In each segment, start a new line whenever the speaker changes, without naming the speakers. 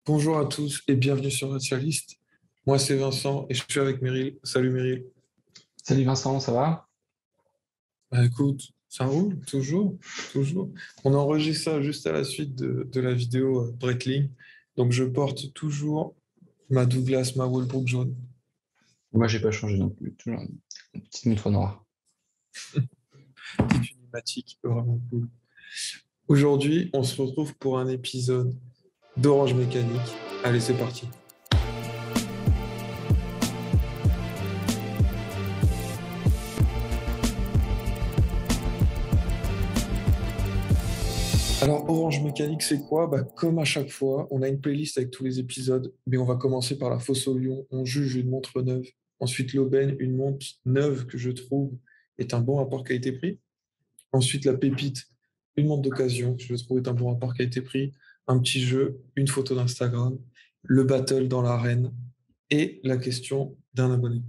Bonjour à tous et bienvenue sur Naturalist. Moi, c'est Vincent et je suis avec Meryl. Salut Meryl.
Salut Vincent, ça va?
Bah écoute, ça roule, toujours, toujours. On enregistre ça juste à la suite de la vidéo Breitling. Donc je porte toujours ma Douglas, ma Wallbrook jaune.
Moi, j'ai pas changé non plus, toujours une petite montre noire.
Petite unimatique, vraiment cool. Aujourd'hui, on se retrouve pour un épisode d'Orange Mécanique. Allez, c'est parti. Alors, Orange Mécanique, c'est quoi? Bah, comme à chaque fois, on a une playlist avec tous les épisodes, mais on va commencer par la fosse au lion. On juge une montre neuve. Ensuite, l'aubaine, une montre neuve que je trouve est un bon rapport qualité-prix. Ensuite, la pépite, une montre d'occasion que je trouve est un bon rapport qualité-prix. Un petit jeu, une photo d'Instagram, le battle dans l'arène et la question d'un abonné.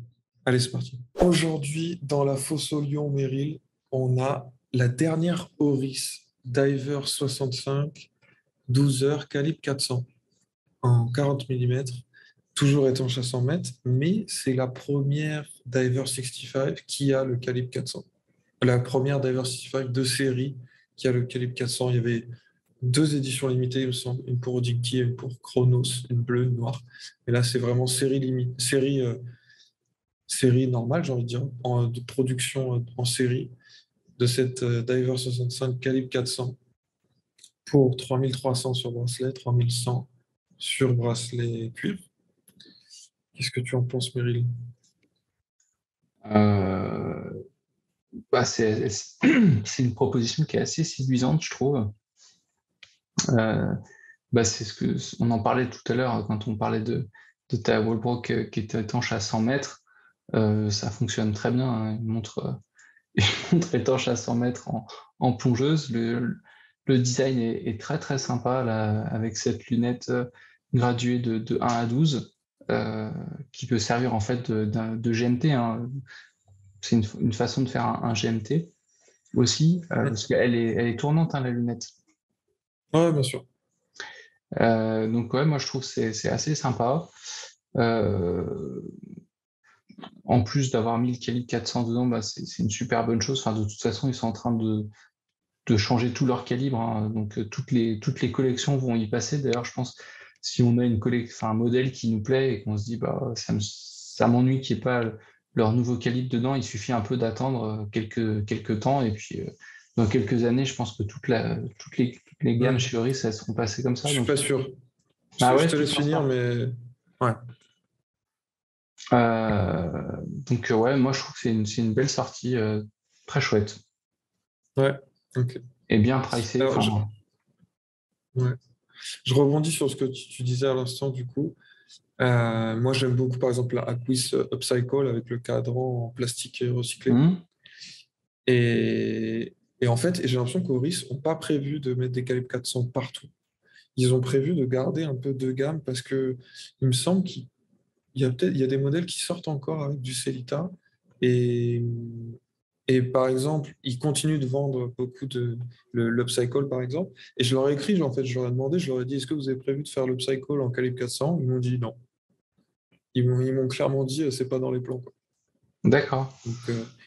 Allez, c'est parti. Aujourd'hui, dans la fosse au lion Meryl, on a la dernière Oris Diver 65 12 heures calibre 400 en 40 mm, toujours étanche à 100 mètres, mais c'est la première Diver 65 qui a le calibre 400. La première Diver 65 de série qui a le calibre 400. Il y avait deux éditions limitées, il me semble, une pour Odinky et une pour Chronos, une bleue, une noire. Et là, c'est vraiment série normale, j'ai envie de dire, de production en série de cette Diver 65 calibre 400 pour 3300 sur bracelet, 3100 sur bracelet cuivre. Qu'est-ce que tu en penses, Meryl?
Euh, c'est une proposition qui est assez séduisante, je trouve. Euh, c'est on en parlait tout à l'heure quand on parlait de ta Wallbrook qui était étanche à 100 mètres. Ça fonctionne très bien, hein, une montre étanche à 100 mètres en plongeuse. Le design est très très sympa là, avec cette lunette graduée de 1 à 12 qui peut servir en fait de GMT, hein. C'est une façon de faire un GMT aussi, parce qu'elle est tournante, hein, la lunette.
Ouais, bien sûr.
Donc ouais, moi je trouve que c'est assez sympa. Euh, En plus d'avoir mis le calibre 400 dedans, c'est une super bonne chose. Enfin, de toute façon, ils sont en train de changer tout leur calibre, hein. Donc toutes les collections vont y passer. D'ailleurs, je pense si on a un modèle qui nous plaît et qu'on se dit ça m'ennuie qu'il n'y ait pas leur nouveau calibre dedans, il suffit un peu d'attendre quelques temps et puis dans quelques années, je pense que toutes les gammes
Ouais.
chez Loris, elles seront passées comme
Je
ça.
suis
Donc
pas sûr.
ah
Je
ouais,
te
tu
laisse
penses
finir,
pas?
mais ouais.
Donc ouais, moi je trouve que c'est une belle sortie, très chouette
Ouais. Ok.
et bien pricée.
Alors,
Enfin,
ouais. Je rebondis sur ce que tu disais à l'instant, du coup. Moi, j'aime beaucoup, par exemple, la Aquis Upcycle avec le cadran en plastique recyclé. Et en fait, j'ai l'impression qu'Oris n'ont pas prévu de mettre des calibres 400 partout. Ils ont prévu de garder un peu de gamme parce que il me semble qu'il il y a des modèles qui sortent encore avec du Cellita et, et par exemple, ils continuent de vendre beaucoup l'upcycle par exemple. Et je leur ai écrit, en fait, je leur ai demandé, je leur ai dit, est-ce que vous avez prévu de faire l'upcycle en calibre 400? Ils m'ont dit non. Ils m'ont clairement dit, c'est pas dans les plans, quoi.
d'accord.
Donc,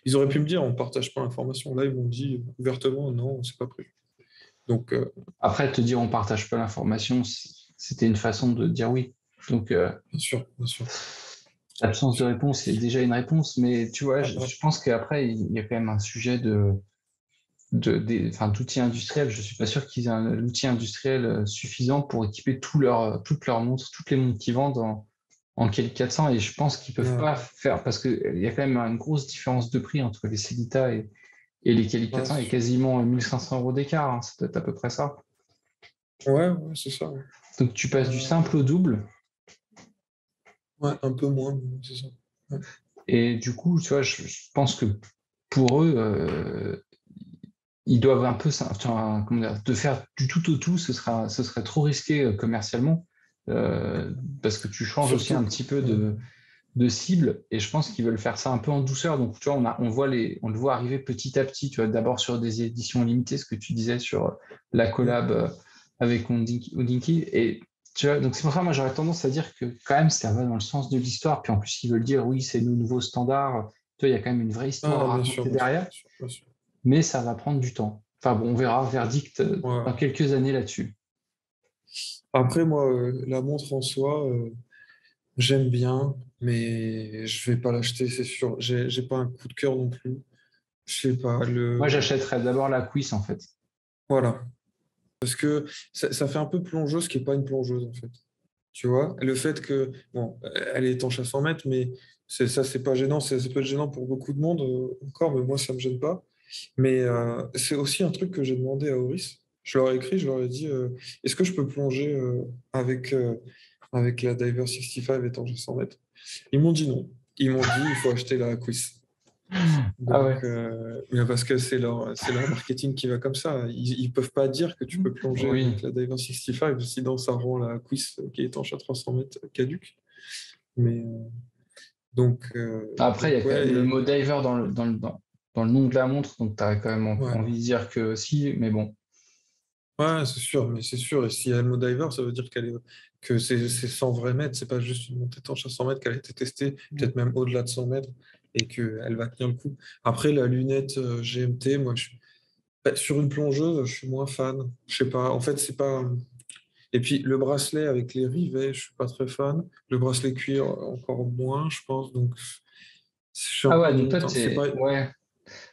ils auraient pu me dire, on partage pas l'information. Là, ils m'ont dit ouvertement, non, c'est pas prévu. Donc,
Après, te dire on partage pas l'information, c'était une façon de dire oui. Donc,
bien sûr, bien sûr.
l'absence de réponse est déjà une réponse, mais tu vois,
Ouais, ouais.
je pense qu'après, il y a quand même un sujet d'outils industriels. Je suis pas sûr qu'ils aient un outil industriel suffisant pour équiper toutes leurs montres, toutes les montres qu'ils vendent en Kelly 400, et je pense qu'ils peuvent
Ouais,
pas faire, parce qu'il y a quand même une grosse différence de prix entre les Cellita et les Kelly
ouais,
400, il y a quasiment 1500 € d'écart, hein, c'est peut-être à peu près ça.
ouais, ouais, c'est ça. Ouais.
Donc tu passes du simple au double.
Ouais, un peu moins, mais c'est ça. Ouais.
Et du coup, tu vois, je pense que pour eux, ils doivent un peu, comment dire, de faire du tout au tout, ce serait trop risqué commercialement, parce que tu changes aussi un
Surtout,
petit peu
ouais,
de cible, et je pense qu'ils veulent faire ça un peu en douceur. Donc, tu vois, on le voit arriver petit à petit, tu vois, d'abord sur des éditions limitées, ce que tu disais sur la
ouais,
collab avec Odinky, et Tu vois, donc c'est pour ça, moi, j'aurais tendance à dire que quand même, ça va dans le sens de l'histoire. Puis en plus, ils veulent dire, oui, c'est nos nouveaux standards. Tu vois, il y a quand même une vraie histoire
Ah,
à
bien sûr,
raconter
bien sûr,
derrière,
bien sûr, bien sûr.
mais ça va prendre du temps. Enfin bon, on verra, verdict dans
Ouais.
quelques années là-dessus.
Après, moi, la montre en soi, j'aime bien, mais je vais pas l'acheter, c'est sûr. J'ai pas un coup de cœur non plus. Je sais pas,
Moi,
le...
j'achèterais d'abord la cuisse, en fait.
Voilà. Parce que ça fait un peu plongeuse qui est pas une plongeuse, en fait. Tu vois? Le fait que, bon, elle est étanche à 100 mètres, mais ça, c'est pas gênant. Ça peut être gênant pour beaucoup de monde encore, mais moi, ça me gêne pas. Mais c'est aussi un truc que j'ai demandé à Auris. Je leur ai écrit, je leur ai dit, est-ce que je peux plonger avec, avec la Diver 65 étanche à 100 mètres? Ils m'ont dit non. Ils m'ont dit, il faut acheter la Quiz.
Ah ouais.
Donc, mais parce que c'est leur marketing qui va comme ça. Ils peuvent pas dire que tu peux plonger avec
Oui.
la Diver 65, sinon ça rend la quiz qui est étanche à 300 mètres caduque. Mais
Après, il y a
donc
quand même
ouais,
le mot diver dans le nom de la montre, donc tu as quand même
ouais,
envie de dire que si, mais bon.
ouais, c'est sûr, mais c'est sûr. Et si elle mot diver, ça veut dire que c'est 100 vrais mètres, c'est pas juste une montée étanche à 100 mètres qu'elle a été testée, peut-être même au-delà de 100 mètres, et qu'elle va tenir le coup. Après, la lunette GMT, moi, bah, sur une plongeuse, je suis moins fan. Je sais pas. En fait, c'est pas. Et puis le bracelet avec les rivets, je suis pas très fan. Le bracelet cuir, encore moins, je pense. Donc, je suis un
Ah
peu
ouais,
en
donc toi,
mi-teinte. C'est pas.
ouais.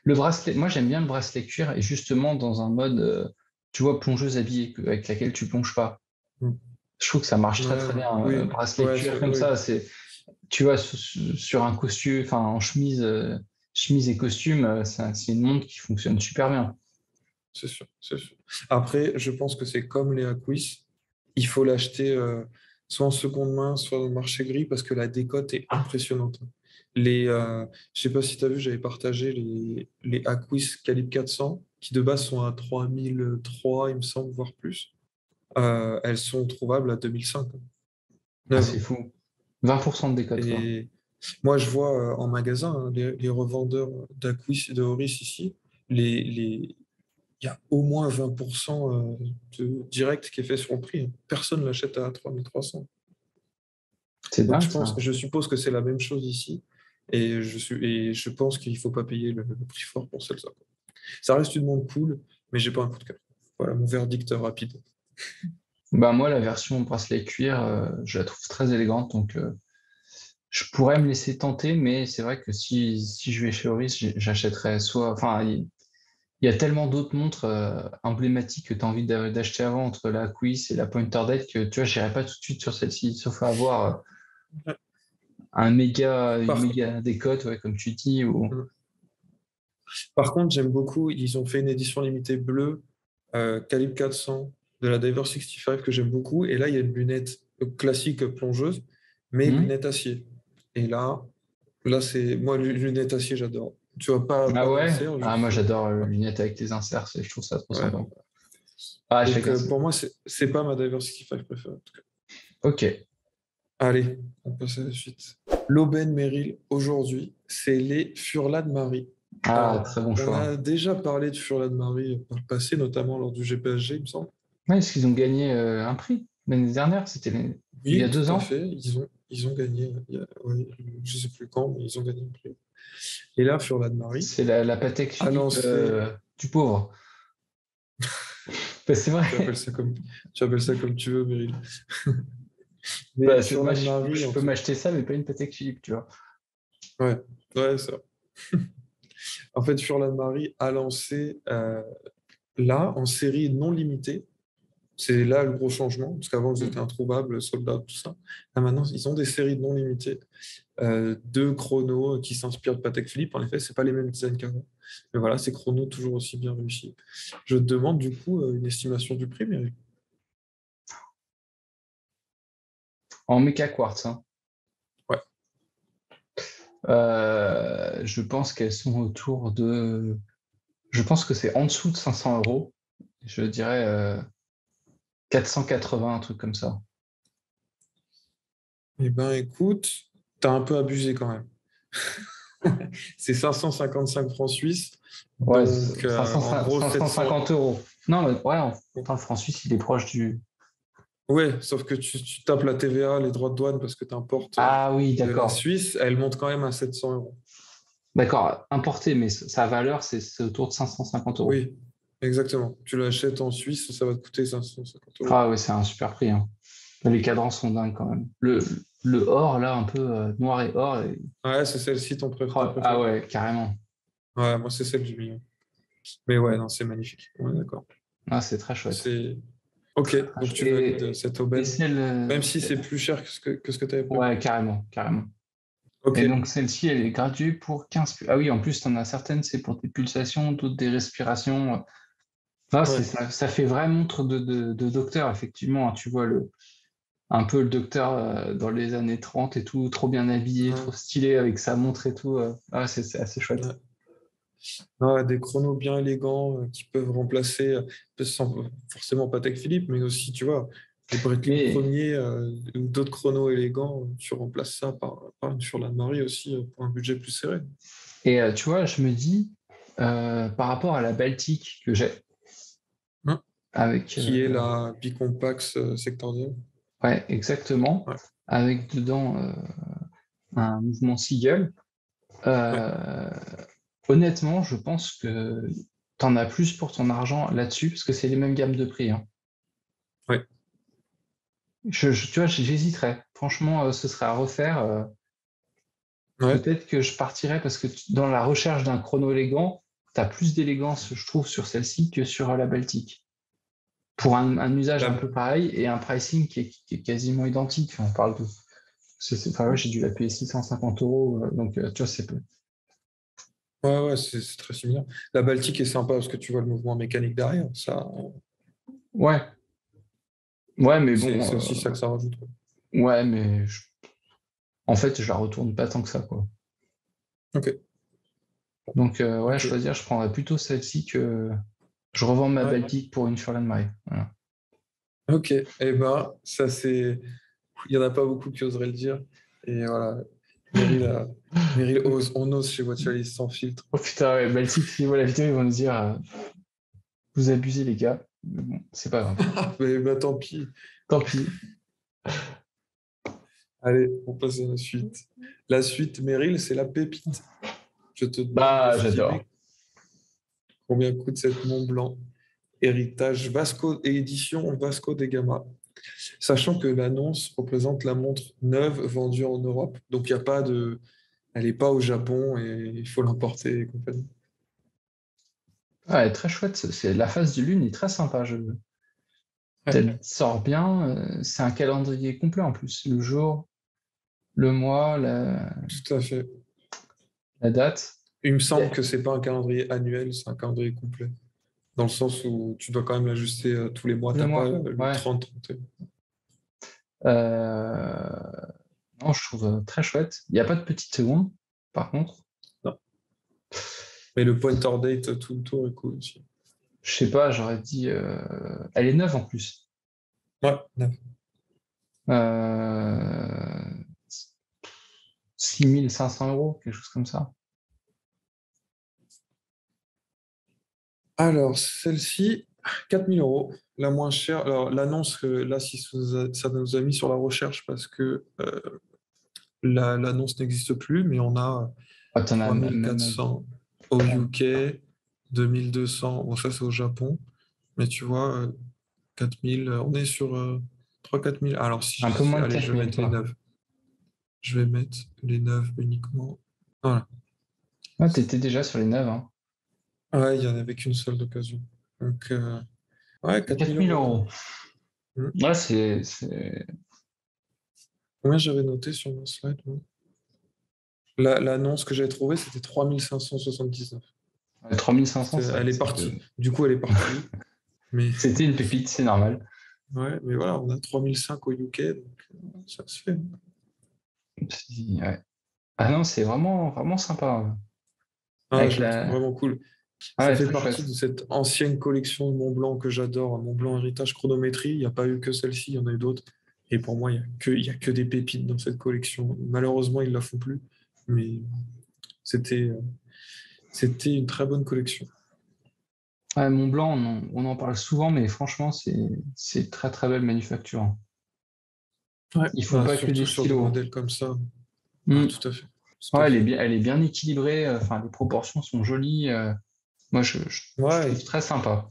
Le bracelet, moi j'aime bien le bracelet cuir et justement dans un mode, tu vois, plongeuse habillée avec laquelle tu plonges pas.
Hmm.
Je trouve que ça marche très
Ouais,
très
ouais.
bien,
Oui,
bracelet
ouais,
cuir comme
oui,
ça, c'est, tu vois, sur un costume, enfin en chemise, chemise et costume, c'est une montre qui fonctionne super bien.
c'est sûr, c'est sûr. Après, je pense que c'est comme les Aquis. Il faut l'acheter soit en seconde main, soit dans le marché gris, parce que la décote est impressionnante. Je sais pas si tu as vu, j'avais partagé les Aquis calibre 400, qui de base sont à 3003, il me semble, voire plus. Elles sont trouvables à 2005.
Ah,
Neuves.
c'est fou. 20% de décote, quoi.
Et moi, je vois en magasin hein, les revendeurs d'Aquis et de Horis ici, il y a au moins 20% de direct qui est fait sur le prix. Personne ne l'achète à 3300.
C'est
Donc
dingue ça.
je suppose que c'est la même chose ici. Et je pense qu'il ne faut pas payer le prix fort pour celle-là. Ça reste une montre cool, mais j'ai pas un coup de cœur. Voilà mon verdict rapide.
Bah moi la version bracelet cuir, je la trouve très élégante, donc je pourrais me laisser tenter, mais c'est vrai que si je vais chez Oris, j'achèterais soit, enfin il y a tellement d'autres montres emblématiques que tu as envie d'acheter avant entre la Quiz et la Pointer Dead que tu vois, j'irai pas tout de suite sur celle-ci, sauf à avoir une
Par,
méga décote, ouais, comme tu dis. Ou...
Par contre, j'aime beaucoup, ils ont fait une édition limitée bleue, calibre 400 de la Diver 65 que j'aime beaucoup. Et là, il y a une lunette classique plongeuse, mais
Hmm.
lunette acier. Et là c'est moi, lunette acier, j'adore. Tu vois, pas
Ah ouais?
d'insert,
Ah moi
juste.
j'adore lunettes avec les inserts, je trouve ça trop
Ouais.
sympa. Ah,
Donc,
chacun.
pour moi, c'est pas ma Diver 65 préférée, en tout cas.
Ok.
Allez, on passe à la suite. L'aubaine Merrill, aujourd'hui, c'est les Furlane Marie.
Ah, très bon
On
choix.
a déjà parlé de Furlane Marie par le passé, notamment lors du GPSG, il me semble.
Ouais, est-ce qu'ils ont gagné un prix l'année dernière? Il y a
Oui,
deux
tout à
ans?
fait. Ils ont gagné, ouais, je ne sais plus quand, mais ils ont gagné un prix. Et là, Furlan Marie
C'est la Patek
a
Philippe
lancé,
du pauvre. Bah, c'est vrai.
tu appelles ça comme, tu appelles ça comme tu veux, Meryl. Mais
Bah,
Furlan
moi,
Marie,
je peux m'acheter ça, mais pas une Patek Philippe, tu vois.
ouais, ouais, ça. En fait, Furlan Marie a lancé là en série non limitée. C'est là le gros changement, parce qu'avant ils étaient
Mm.
introuvables, soldats, tout ça. Là, maintenant, ils ont des séries non limitées. Deux chronos qui s'inspirent de Patek Philippe. En effet, c'est pas les mêmes designs qu'avant. Mais voilà, ces chronos toujours aussi bien réussis. Je te demande du coup une estimation du prix, mais
En méca quartz, hein.
ouais.
Je pense qu'elles sont autour de. Je pense que c'est en dessous de 500 euros. Je dirais 480, un truc comme ça.
Eh ben écoute, t'as un peu abusé quand même. C'est 555 francs suisses.
Ouais,
Donc, en gros, 700.
550 euros. Non, mais ouais, enfin, le franc suisse, il est proche du.
Ouais, sauf que tu tapes la TVA, les droits de douane, parce que tu importes
Ah oui,
de la
d'accord.
Suisse, elle monte quand même à 700 €.
D'accord, importé, mais sa valeur, c'est autour de 550 €.
Oui, exactement. Tu l'achètes en Suisse, ça va te coûter 550 €.
Ah ouais, c'est un super prix, hein. Les cadrans sont dingues quand même. Le or, là, un peu noir et or.
Ouais, c'est celle-ci ta
Ah
préférée.
ouais, carrément.
Ouais, moi, c'est celle du milieu. Mais ouais, non, c'est magnifique. On est d'accord.
Ah, c'est très chouette.
C'est... Ok, donc tu valides cette
Et
aubaine,
celle.
même si c'est plus cher que ce que tu avais prévu.
Ouais, carrément, carrément.
Ok,
Et donc, celle-ci, elle est graduée pour 15. Ah oui, en plus, tu en as certaines, c'est pour tes pulsations, d'autres des respirations. Ah,
ouais.
ça fait vraie montre de docteur, effectivement, hein. Tu vois un peu le docteur dans les années 30 et tout, trop bien habillé,
Ouais,
trop stylé avec sa montre et tout. Ah, c'est assez chouette.
ouais. Ouais, des chronos bien élégants qui peuvent remplacer, sans forcément Patek Philippe, mais aussi, tu vois, les Breitling
Mais,
premiers ou d'autres chronos élégants, tu remplaces ça par une Furlan Marie aussi pour un budget plus serré.
et tu vois, je me dis, par rapport à la Baltique que j'ai,
Hein,
avec,
qui est la Bicompax Sectoriel.
ouais, exactement,
Ouais,
avec dedans un mouvement Seagull,
ouais,
euh, honnêtement, je pense que t'en as plus pour ton argent là-dessus, parce que c'est les mêmes gammes de prix, hein.
ouais,
Tu vois, j'hésiterais. Franchement, ce serait à refaire.
ouais.
Peut-être que je partirais parce que dans la recherche d'un chrono élégant, tu as plus d'élégance, je trouve, sur celle-ci que sur la Baltique. Pour un usage un peu
La-
pareil et un pricing qui est quasiment identique. Enfin, on parle de. Enfin, ouais, j'ai dû la payer 650 €. Donc, tu vois, c'est peu.
Ouais, ouais, c'est très similaire. La Baltique est sympa parce que tu vois le mouvement mécanique derrière. Ça,
Ouais, ouais, mais
c'est
bon.
aussi ça que ça rajoute, quoi.
Ouais, mais en fait, je la retourne pas tant que ça, quoi.
Ok,
Donc, ouais,
ok.
choisir, je prendrais plutôt celle-ci que je revends ma
Ouais,
Baltique pour une Furlan Marée. Voilà.
ok. Eh ben, ça c'est. Il n'y en a pas beaucoup qui oseraient le dire. Et voilà, Meryl, Meryl ose, on ose chez Watchalis sans filtre.
Oh putain, ouais, Baltique, s'ils voient la vidéo, ils vont nous dire vous abusez, les gars. Mais bon, c'est pas grave.
Mais bah, tant pis.
Tant pis.
Allez, on passe à la suite. La suite, Meryl, c'est la pépite. Je te demande
Bah, j'adore.
d'estimer combien coûte cette Mont Blanc héritage Vasco et édition Vasco da Gama. Sachant que l'annonce représente la montre neuve vendue en Europe. Donc, il n'y a pas de. Elle n'est pas au Japon et il faut l'importer et compagnie.
Ouais, très chouette. La phase de lune est très sympa.
Ouais,
Elle sort bien. C'est un calendrier complet en plus. Le jour, le mois,
tout à fait.
la date.
Il me semble
Yeah.
que c'est pas un calendrier annuel, c'est un calendrier complet. Dans le sens où tu dois quand même l'ajuster tous les mois.
Tous les
T'as pas
mois.
le
Ouais.
30-31.
Euh, Non, je trouve très chouette. Il n'y a pas de petite seconde, par contre.
Non. Mais le pointer date tout le tour est cool aussi.
Je sais pas, j'aurais dit. Elle est neuve en plus.
Ouais, neuf.
Euh... 6 500 €, quelque chose comme ça.
Alors, celle-ci, 4 000 €, la moins chère. Alors, l'annonce, là, si ça nous a mis sur la recherche parce que l'annonce n'existe plus, mais on a
Ah, t'en as même.
3 400 au UK, 2 200, bon, ça c'est au Japon, mais tu vois, 4 000, on est sur 3 000 4 000. Alors,
Un peu moins de
allez, je vais
4 000,
mettre les
toi.
9. Je vais mettre les 9 uniquement. Voilà.
Ah, t'étais déjà sur les 9, hein.
Ouais, il n'y en avait qu'une seule d'occasion. Donc, ouais,
4
4 000
000
euros.
euros.
Hmm.
Ouais,
Combien j'avais noté sur mon slide, moi L'annonce que j'avais trouvée, c'était 3 579.
3500,
Elle est partie. Du coup, elle est partie. Mais,
c'était une pépite, c'est normal.
ouais, mais voilà, on a 3005 au UK, donc ça se fait.
Ouais. Ah non, c'est vraiment, vraiment sympa, hein.
Ah,
Avec
je la trouve
la.
vraiment cool.
Ah
Ça
ouais,
fait
très
partie de
chouette.
cette ancienne collection de Mont Blanc que j'adore, Mont Blanc Héritage Chronométrie. Il n'y a pas eu que celle-ci, il y en a eu d'autres. Et pour moi, il y a que des pépites dans cette collection. Malheureusement, ils ne la font plus. Mais c'était, c'était une très bonne collection.
Ouais, Montblanc, on en parle souvent, mais franchement, c'est très très belle manufacture.
Ouais.
Ils font
Bah,
pas que des
surtout sur des
stylos.
modèles comme ça. Ah,
Hmm.
tout à fait. Tout à
Ouais,
fait.
elle est bien équilibrée. Enfin, les proportions sont jolies. Moi, je trouve
Ouais,
très sympa.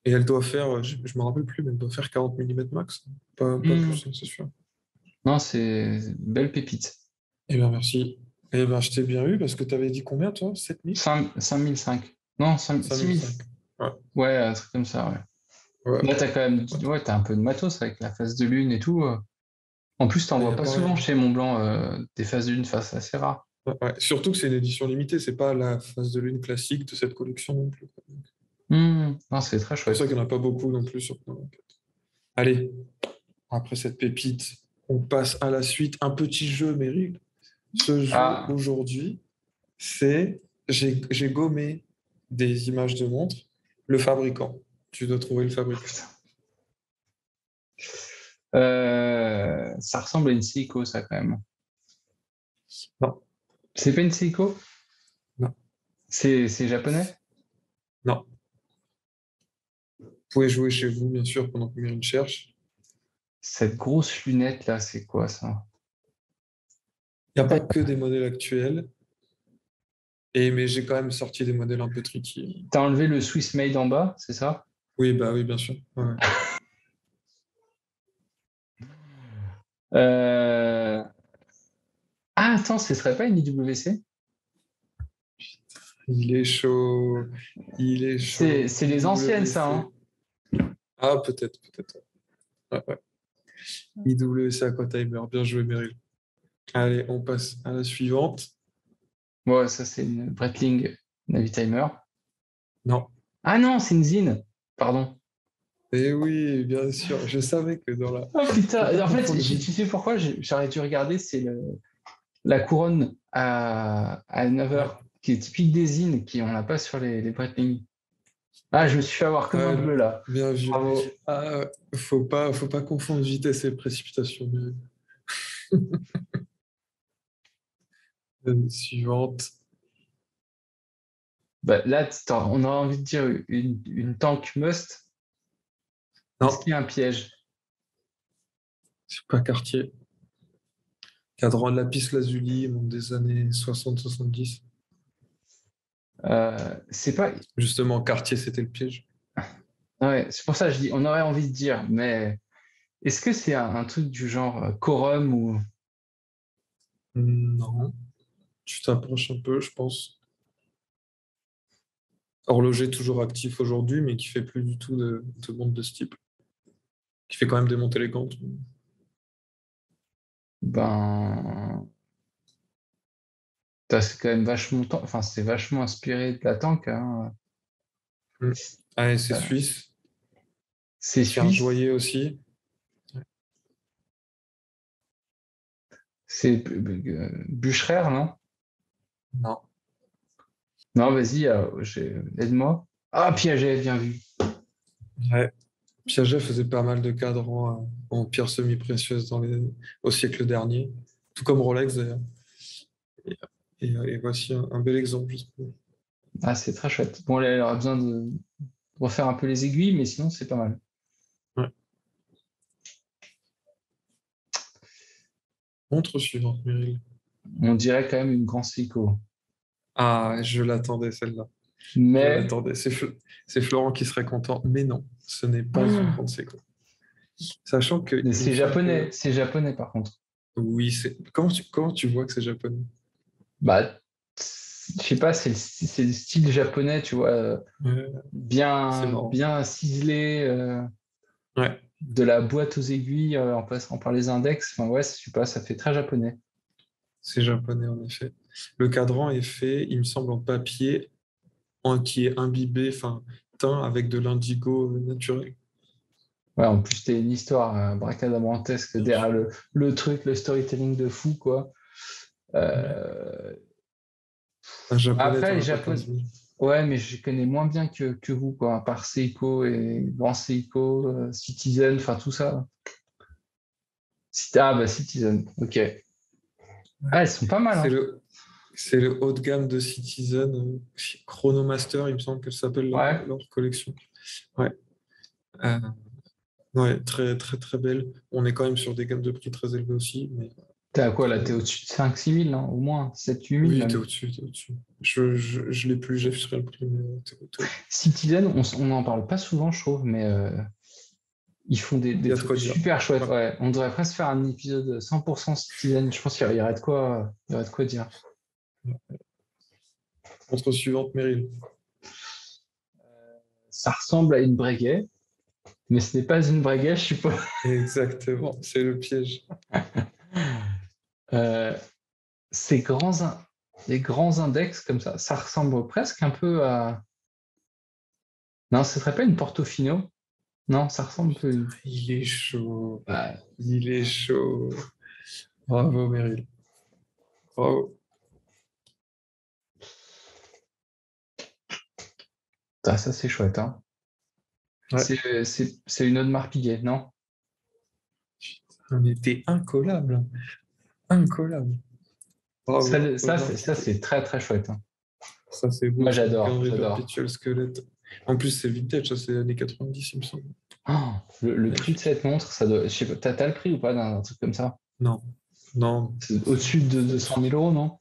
et elle doit faire, je me rappelle plus, mais elle doit faire 40 mm max. Pas
Hmm.
plus, hein, c'est sûr.
Non, c'est une belle pépite.
Eh bien, merci. Eh bien, je t'ai bien eu parce que tu avais dit combien, toi? 7000?
5005. Non, 6000.
5005. Ouais,
Ouais, un truc comme ça, ouais.
ouais.
Là, t'as quand même,
Ouais.
ouais, t'as un peu de matos avec la phase de lune et tout. En plus, t'en
Il y
vois
a
pas
pas mal.
souvent chez Montblanc, des phases de lune, enfin, c'est assez rare.
Ouais, ouais. Surtout que c'est une édition limitée, c'est pas la phase de lune classique de cette collection non plus.
Non, c'est très
C'est pour ça
chouette.
qu'il n'y en a pas beaucoup non plus sur. Allez, après cette pépite, on passe à la suite. Un petit jeu, Meryl. Ce jeu
Ah,
aujourd'hui, c'est j'ai gommé des images de montres. Le fabricant. Tu dois trouver le fabricant.
putain. Ça ressemble à une Seiko, ça, quand même.
Non,
C'est pas une Seiko?
non,
C'est japonais?
non. Vous pouvez jouer chez vous, bien sûr, pendant que Meryl cherche.
Cette grosse lunette, là, c'est quoi, ça?
Il n'y a pas que des modèles actuels, mais j'ai quand même sorti des modèles un peu tricky.
T'as enlevé le Swiss Made en bas, c'est ça?
Oui, bah oui, bien sûr. Ouais.
Euh... Ah, attends, ce serait pas une IWC?
Il est chaud. Il est chaud.
C'est les anciennes, ça,
IWC.
hein?
Ah, peut-être, peut-être. Ouais, ouais. IWC Aquatimer. Bien joué, Meryl. Allez, on passe à la suivante.
Ouais, ça, c'est une Breitling Navitimer.
Non.
Ah non, c'est une Zine. Pardon.
Eh oui, bien sûr. Je savais que dans la.
Oh
Faut pas
putain, en fait,
confondre
tu
vite.
sais pourquoi j'aurais dû regarder, c'est la couronne à 9
Ouais.
heures, qui est typique des zines, qui on n'a pas sur les Breitling. Ah, je me suis fait avoir comme un
Ouais,
bleu là.
bien vu.
Bravo.
Ah, faut pas confondre vitesse et précipitation. Meryl. Suivante.
Bah, là, on a envie de dire une tank must. Est-ce
Non,
qu'il y a un piège?
c'est pas Cartier. Cadran de lapis lazuli, monde des années 60-70.
C'est pas.
Justement, Cartier, c'était le piège.
Ouais, c'est pour ça que je dis, on aurait envie de dire, mais est-ce que c'est un truc du genre quorum ou.
Non, tu t'approches un peu, je pense. Horloger toujours actif aujourd'hui, mais qui fait plus du tout de montre de ce type. Qui fait quand même des montres élégantes.
Ben. C'est quand même vachement. Enfin, c'est vachement inspiré de la tank, hein.
Mm. Ah, et c'est
Euh,
suisse.
c'est
C'est un
suisse.
joaillier aussi.
C'est Bucherer, non?
Non.
Non, vas-y, aide-moi. Ah, Piaget, bien vu.
Ouais. Piaget faisait pas mal de cadrans en pierres semi-précieuses au siècle dernier, tout comme Rolex d'ailleurs. Et, et voici un bel exemple, je trouve.
Ah, c'est très chouette. Bon, là, elle aura besoin de refaire un peu les aiguilles, mais sinon, c'est pas mal.
Ouais. Montre suivante, Meryl.
On dirait quand même une Grand Seiko.
Ah, je l'attendais celle-là. Je
Mais
l'attendais. C'est Florent qui serait content. Mais non, ce n'est pas une grande séquence. Sachant que
mais
il me semble que
c'est japonais par contre.
oui, c'est. Comment tu vois que c'est japonais?
Bah, je sais pas, c'est le style japonais, tu vois,
Ouais, c'est marrant.
bien ciselé,
Ouais,
de la boîte aux aiguilles en passant par les index. Enfin, ouais, je sais pas, ça fait très japonais.
c'est japonais en effet. Le cadran est fait, il me semble, en papier, qui est imbibé, enfin, teint avec de l'indigo naturel.
Ouais, en plus, c'était une histoire bracadabrantesque
Bien
derrière
sûr.
le truc, le storytelling de fou, quoi.
Ouais.
Euh,
Un japonais,
Après,
t'en
les
as pas
Japonais,
15 000.
ouais, mais je connais moins bien que vous, quoi, à part Seiko et Grand Seiko, Citizen, enfin tout ça. Ah, bah Citizen, ok. Ah, elles sont pas mal,
C'est
hein.
le, C'est le haut de gamme de Citizen, Chronomaster, il me semble que ça s'appelle
Ouais.
leur collection. Ouais. Euh, ouais, très, très, très belle. On est quand même sur des gammes de prix très élevées aussi, mais
T'es à quoi là?
très...
T'es au-dessus de 5-6 000, non? Au moins 7-8 000
Oui, t'es
même.
au-dessus, t'es au-dessus. Je l'ai plus, j'ai sur le prix, mais t'es au-dessus.
Citizen, on n'en parle pas souvent, je trouve, mais ils font
Il y
des
a de quoi
trucs
dire.
super chouettes.
Ouais.
Ouais. On devrait presque faire un épisode 100% Citizen. Je pense qu'il y aurait il y aurait de quoi dire.
Montre suivante, Meryl.
Ça ressemble à une Breguet, mais ce n'est pas une Breguet, je suppose.
Exactement, c'est le piège.
Euh, ces les grands index comme ça ressemble presque un peu à. Non, ce serait pas une Portofino. Non, ça ressemble un peu.
Il est chaud.
Ouais.
Il est chaud. Bravo, Meryl. Bravo.
Ah, ça, c'est chouette, hein.
Ouais.
C'est une Audemars Piguet, non?
On était incollable. Incollable. Bravo. Audemars
Ça,
Piguet.
c'est très, très chouette, hein.
Ça, c'est beau,
Moi,
ça. Calendrier
j'adore.
perpétuel squelette. En plus, c'est vintage, ça, c'est les années 90, il me semble.
Oh, le prix de
Magnifique.
cette montre, ça doit. Je sais pas, t'as le prix ou pas d'un truc comme ça?
Non. Non.
C'est au-dessus de
C'est
200
au-dessus.
000 euros, non?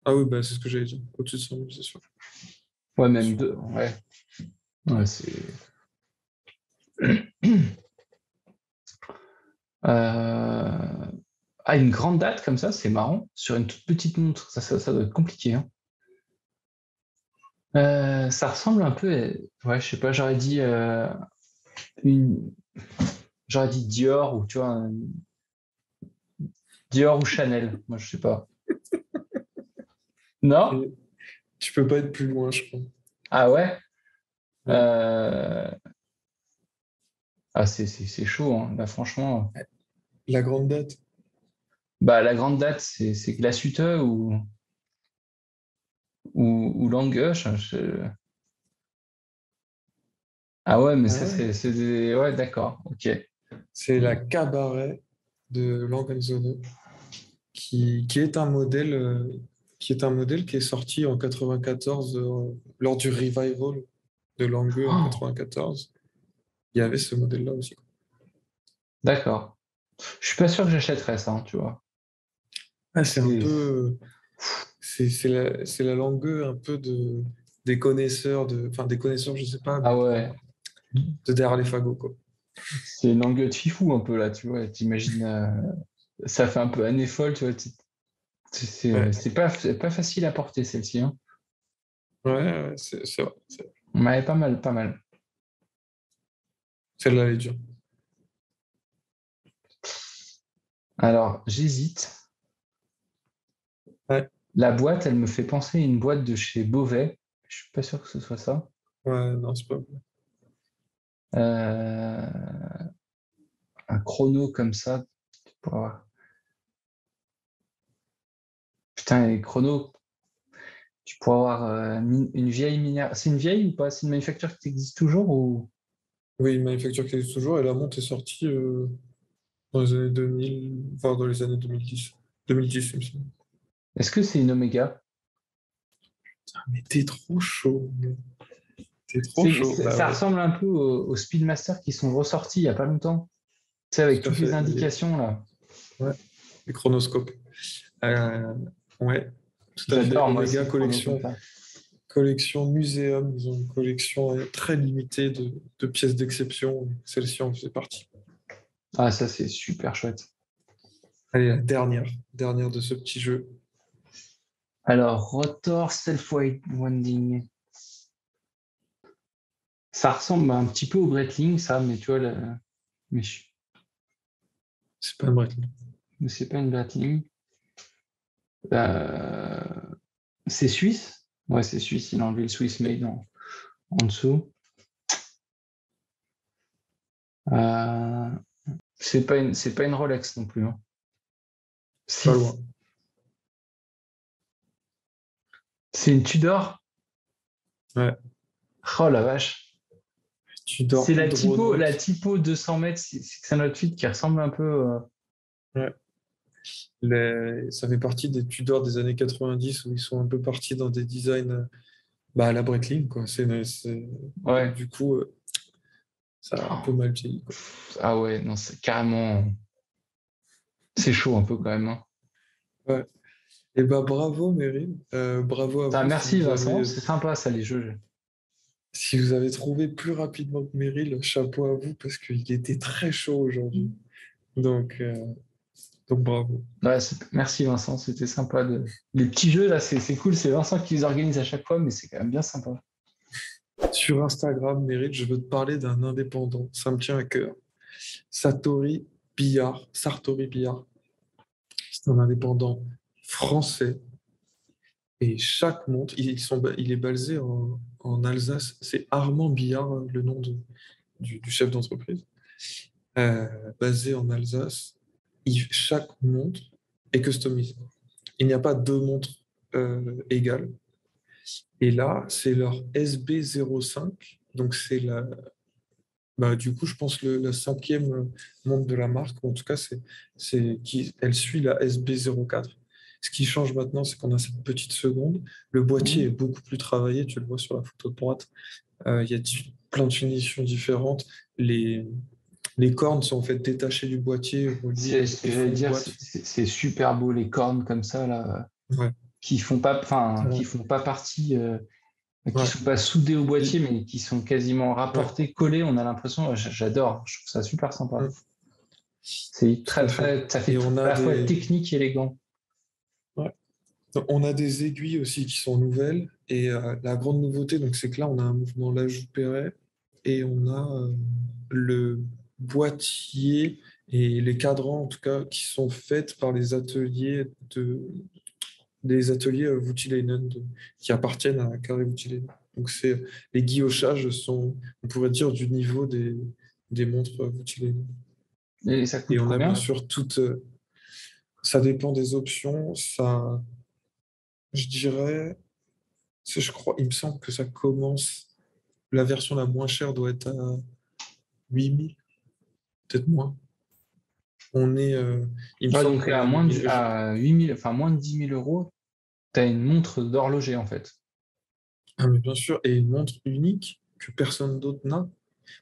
Ah oui, bah, c'est ce que j'allais dire. Au-dessus de 100 000, c'est sûr.
Ouais,
C'est
même
sûr.
deux. Ouais. Ouais, c'est. Euh, Ah, une grande date comme ça, c'est marrant. Sur une toute petite montre, ça doit être compliqué, hein. Ça ressemble un peu. Ouais, je sais pas, une... j'aurais dit Dior ou tu vois, Dior ou Chanel. Moi, je sais pas. Non?
Et tu peux pas être plus loin, je crois.
Ah ouais?
Ouais.
Euh, Ah, c'est chaud, hein. Là, franchement.
La grande date.
Bah, la grande date, c'est Glashütte ou Lange. Ah ouais, mais
Ah
ça,
ouais.
Ouais, d'accord. Ok.
C'est la Cabaret de Langanzone, qui est un modèle, qui est sorti en 94 lors du revival de Lange en
Oh,
94. Il y avait ce modèle-là aussi.
d'accord. Je suis pas sûr que j'achèterais ça, hein, tu vois.
Ah, c'est un
C'est.
peu, c'est la Lange un peu des connaisseurs enfin des connaisseurs, je sais pas,
Ah
mais
ouais.
de derrière les fagots, quoi.
C'est une langue de fifou un peu là, tu vois. T'imagines, ça fait un peu année folle, tu vois.
Ouais,
C'est pas facile à porter celle-ci, hein.
ouais, ouais, c'est vrai.
Mais pas mal, pas mal.
Celle-là, elle est dure.
Alors, j'hésite.
Ouais,
La boîte, elle me fait penser à une boîte de chez Beauvais. Je suis pas sûr que ce soit ça.
ouais, non, c'est pas vrai.
Euh, un chrono comme ça. Pour avoir- Putain, les chronos, tu pourrais avoir une vieille minière. C'est une vieille ou pas? C'est une manufacture qui existe toujours ou
Oui, une manufacture qui existe toujours, et la montre est sortie dans les années 2000, enfin dans les années 2010. 2010, il me semble.
est-ce que c'est une Omega?
Ah, mais t'es trop chaud, mec. T'es trop chaud. Bah
Ça
ouais,
ressemble un peu aux Speedmaster qui sont ressortis il y a pas longtemps. Tu sais, avec
tout à
toutes les
fait.
indications là.
Ouais, les chronoscopes. Euh, ouais, tout à fait.
J'adore moi
Omega
ces chronos comme
collection,
ça.
collection muséum. Ils ont une collection très limitée de pièces d'exception. Celle-ci en faisait partie.
Ah, ça c'est super chouette.
Allez, la dernière de ce petit jeu.
Alors, Rotor Self-Winding. Ça ressemble un petit peu au Breitling, ça, mais tu vois, mais,
C'est pas vrai.
mais c'est pas une Breitling. Euh, C'est suisse? Ouais, c'est suisse. Il a enlevé le Swiss Made en dessous. Euh, c'est pas une Rolex non plus, hein.
Pas
Si,
loin.
c'est une Tudor.
Ouais.
Oh la vache.
Tu
C'est
dors
la
hydronaute.
typo 200 mètres, c'est un outfit qui ressemble un peu.
Ouais. Ça fait partie des Tudors des années 90 où ils sont un peu partis dans des designs à la Breitling, quoi. Et
Ouais.
du coup, ça a un peu
Oh.
mal vieilli, quoi.
Ah ouais, non, c'est carrément. C'est chaud un peu quand même, hein.
Ouais. Et bravo Meryl. Bravo à
Ah,
vous
merci Vincent, c'est sympa ça les jeux.
si vous avez trouvé plus rapidement que Meryl, chapeau à vous parce qu'il était très chaud aujourd'hui. Donc, euh, donc bravo.
Ouais, merci Vincent, c'était sympa. Les petits jeux là, c'est cool, c'est Vincent qui les organise à chaque fois, mais c'est quand même bien sympa.
Sur Instagram, Meryl, je veux te parler d'un indépendant. Ça me tient à cœur. Sartori Billard. C'est un indépendant français. Et chaque montre, il est basé en Alsace. C'est Armand Billard, le nom du chef d'entreprise. Basé en Alsace. Chaque montre est customisée. Il n'y a pas deux montres égales. Et là, c'est leur SB05. Donc, du coup, je pense la cinquième montre de la marque. En tout cas, elle suit la SB04. Ce qui change maintenant, c'est qu'on a cette petite seconde. Le boîtier est
Mhm.
beaucoup plus travaillé. Tu le vois sur la photo de droite. Il y a plein de finitions différentes. Les cornes sont en fait détachées du boîtier, reliées
C'est ce que
au
j'allais
fond de
dire,
boîte.
c'est super beau les cornes comme ça là,
Ouais,
qui
ouais,
font pas partie, qui
ouais,
sont pas soudées au boîtier,
L-
mais qui sont quasiment
ouais.
rapportées, collées. On a l'impression, j'adore, je trouve ça super sympa.
Mm,
C'est
tout
très
à fait.
très, ça fait
Et
tout,
on
à
a
la fois
des,
technique et élégant.
ouais. Donc, on a des aiguilles aussi qui sont nouvelles. Et la grande nouveauté, donc, c'est que là, on a un mouvement Lajoux-Perret et on a le boîtier et les cadrans, en tout cas, qui sont faits par des ateliers Voutilainen qui appartiennent à Carré Voutilainen. Donc, les guillochages sont, on pourrait dire, du niveau des montres Voutilainen.
Et ça
Et
coûte
on a bien
combien?
sûr ça dépend des options. Je dirais, je crois, il me semble que ça commence. La version la moins chère doit être à 8 000, peut-être moins. On est, il me
Ouais,
semble
donc
qu'on a une.
à 8 000, enfin moins de 10 000 euros, tu as une montre d'horloger en fait.
Ah, mais bien sûr, et une montre unique que personne d'autre n'a.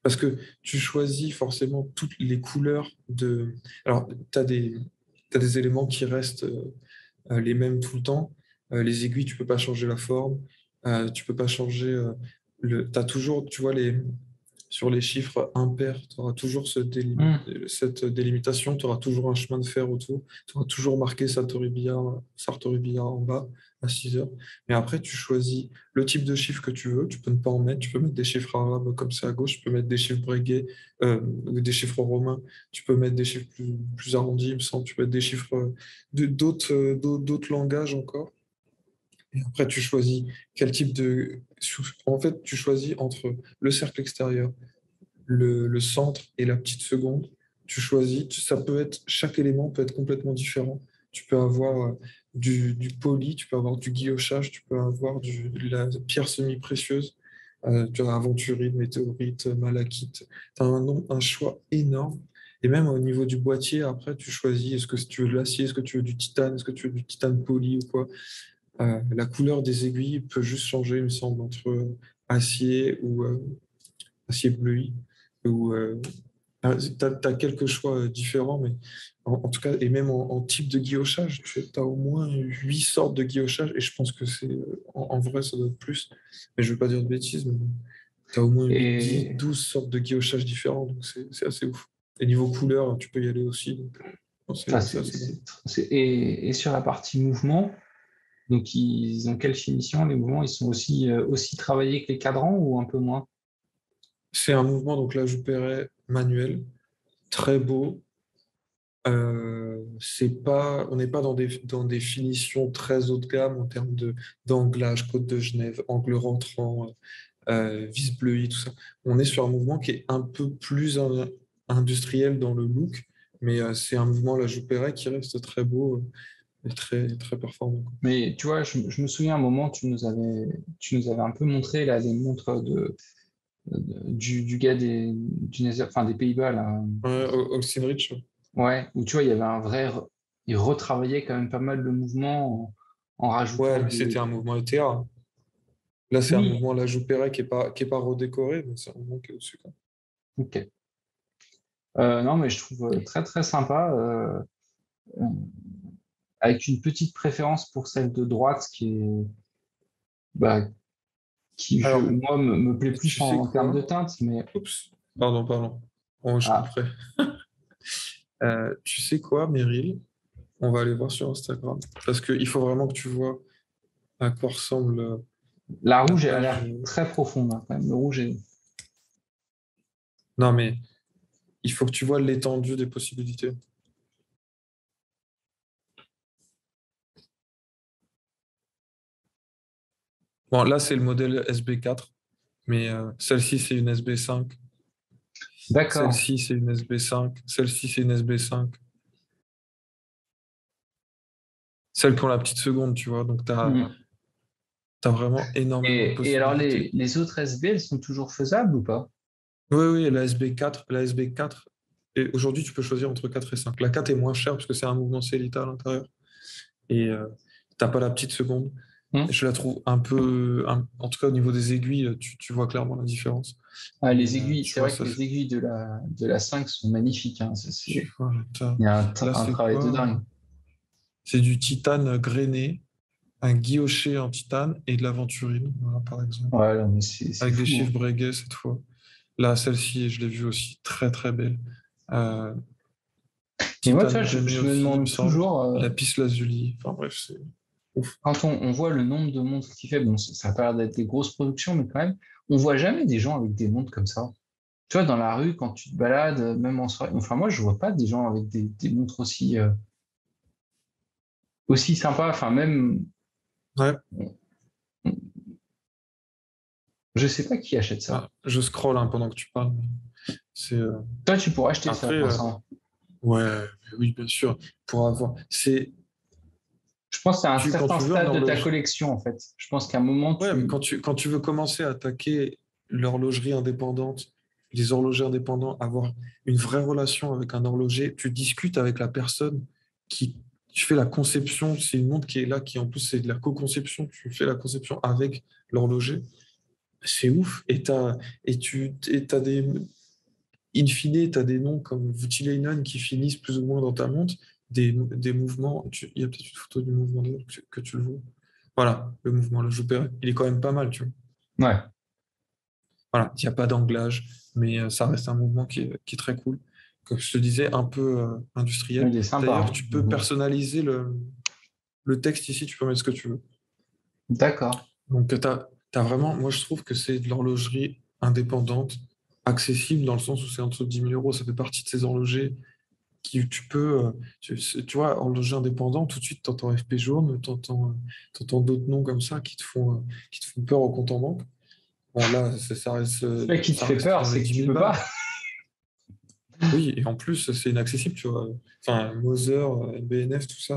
Parce que tu choisis forcément toutes les couleurs de. Alors, t'as des éléments qui restent les mêmes tout le temps. Les aiguilles, tu peux pas changer la forme. Tu peux pas changer T'as toujours, tu vois, sur les chiffres impairs, tu auras toujours
Hmm.
cette délimitation, tu auras toujours un chemin de fer autour, tu auras toujours marqué Sartori Billard en bas à 6 heures. Mais après, tu choisis le type de chiffre que tu veux, tu peux ne pas en mettre, tu peux mettre des chiffres arabes comme c'est à gauche, tu peux mettre des chiffres breguet, ou des chiffres romains, tu peux mettre des chiffres plus arrondis, il me semble, tu peux mettre des chiffres d'autres langages encore. Et après, tu choisis quel type de. En fait, tu choisis entre le cercle extérieur, le centre et la petite seconde. Tu choisis, chaque élément peut être complètement différent. Tu peux avoir du poli, tu peux avoir du guillochage, tu peux avoir de la pierre semi-précieuse, tu as aventurine, météorite, malachite. Tu as un choix énorme. Et même au niveau du boîtier, après, tu choisis est-ce que tu veux de l'acier, est-ce que tu veux du titane, est-ce que tu veux du titane poli ou quoi. La couleur des aiguilles peut juste changer, il me semble, entre acier ou acier bleui. Ou, tu as quelques choix différents, mais en tout cas, et même en type de guillochage, tu as au moins 8 sortes de guillochage, et je pense que en vrai, ça doit être plus, mais je ne veux pas dire de bêtises, mais tu as au moins 8 10
Et
12 sortes de guillochage différents, donc c'est assez ouf. Et niveau couleur, tu peux y aller aussi, donc non,
ah,
c'est assez bon.
et sur la partie mouvement, donc ils ont quelle finition les mouvements? Ils sont aussi travaillés que les cadrans ou un peu moins?
C'est un mouvement, donc là, je paierais manuel, très beau. On n'est pas dans des finitions très haut de gamme en termes d'anglage, côte de Genève, angle rentrant, vis bleuie, tout ça. On est sur un mouvement qui est un peu plus industriel dans le look, mais c'est un mouvement, la joue Perret, qui reste très beau et très, très performant.
Mais tu vois, je me souviens un moment, tu nous avais un peu montré là, les montres du gars enfin, des Pays-Bas, là.
Ouais, Austin Rich,
Ouais, où tu vois, il y avait ils retravaillaient quand même pas mal le mouvement en
Ouais,
rajoutant
mais c'était un mouvement ETA. Là, c'est un
Oui,
mouvement La Jouperet qui est pas redécoré, mais c'est un mouvement qui est au-dessus, quoi.
ok. Non, mais je trouve très très sympa, euh, avec une petite préférence pour celle de droite bah, qui
Alors,
moi, me plaît plus
tu sais
en termes de
quoi?
teinte, mais
Oups, pardon. Bon, je
ah,
couperai. Tu sais quoi, Meryl? On va aller voir sur Instagram. Parce qu'il faut vraiment que tu vois à quoi ressemble
la
la
rouge, elle a
page.
l'air très profonde, hein, quand même. Le rouge est...
Non, mais il faut que tu vois l'étendue des possibilités. Bon, là, c'est le modèle SB4, mais celle-ci, c'est une SB5.
D'accord.
Celle-ci, c'est une SB5. Celle-ci, c'est une SB5. Celles qui ont la petite seconde, tu vois. Donc, tu as,
Mm.
vraiment énormément de
Et alors,
possibilités.
les autres SB, elles sont toujours faisables ou pas?
Oui, oui, la SB4. Et aujourd'hui, tu peux choisir entre 4 et 5. La 4 est moins chère parce que c'est un mouvement Célita à l'intérieur. Et t'as pas la petite seconde.
Mm.
Je la trouve en tout cas au niveau des aiguilles, tu vois clairement la différence.
Ah,
Mais
les aiguilles,
tu
c'est
vois,
vrai que
ça,
les aiguilles de la 5 sont magnifiques, hein.
tu vois,
Il y a
là,
un
c'est
travail de
quoi?
dingue.
C'est du titane grainé, un guilloché en titane et de l'aventurine, voilà, par exemple.
Ouais, non, mais c'est
Avec des
fou,
chiffres
hein.
Breguet cette fois. Là, celle-ci, je l'ai vue aussi, très très belle. Euh,
Mais moi, tu
Titane
vois,
grainé
je me
aussi, il me
demande
semble.
toujours,
Lapis lazuli. Enfin bref, c'est ouf.
quand on voit le nombre de montres qu'il fait, bon, ça a pas l'air d'être des grosses productions, mais quand même, on voit jamais des gens avec des montres comme ça. Tu vois, dans la rue, quand tu te balades, même en soirée, enfin, moi, je vois pas des gens avec des montres aussi sympas. Enfin, même,
Ouais,
je sais pas qui achète ça.
ah, je scrolle hein, pendant que tu parles. C'est
Toi, tu pourrais acheter ça,
après,
Vincent.
ouais, mais oui, bien sûr. Pour avoir,
Je pense que c'est à un
quand
certain
tu veux un
stade de ta
horloge.
collection, en fait. Je pense qu'à un moment,
Ouais, mais
tu...
quand tu veux commencer à attaquer l'horlogerie indépendante, les horlogers indépendants, avoir une vraie relation avec un horloger, tu discutes avec la personne qui tu fais la conception. C'est une montre qui est là, qui en plus c'est de la co-conception. Tu fais la conception avec l'horloger. C'est ouf. T'as des, in fine, tu as des noms comme Voutilainen qui finissent plus ou moins dans ta montre, des mouvements. Il y a peut-être une photo du mouvement que tu le vois. Voilà, le mouvement, là, je perds. Il est quand même pas mal, tu vois.
Ouais,
Voilà, il n'y a pas d'anglage, mais ça reste un mouvement qui est très cool. Comme je te disais, un peu industriel.
il est sympa,
D'ailleurs,
hein.
tu peux personnaliser le texte ici, tu peux mettre ce que tu veux.
D'accord.
Donc, vraiment, moi, je trouve que c'est de l'horlogerie indépendante, accessible dans le sens où c'est en dessous de 10 000 euros. Ça fait partie de ces horlogers qui tu peux, tu vois, horloger indépendant, tout de suite, tu entends FP Jaune, tu entends d'autres noms comme ça qui te font peur au compte en banque. Bon, là,
C'est pas qui te
ça
fait
reste
peur,
dans les
c'est que
10
tu
000
peux pas.
balles. Oui, et en plus, c'est inaccessible, tu vois. Enfin, Moser, BNF, tout ça,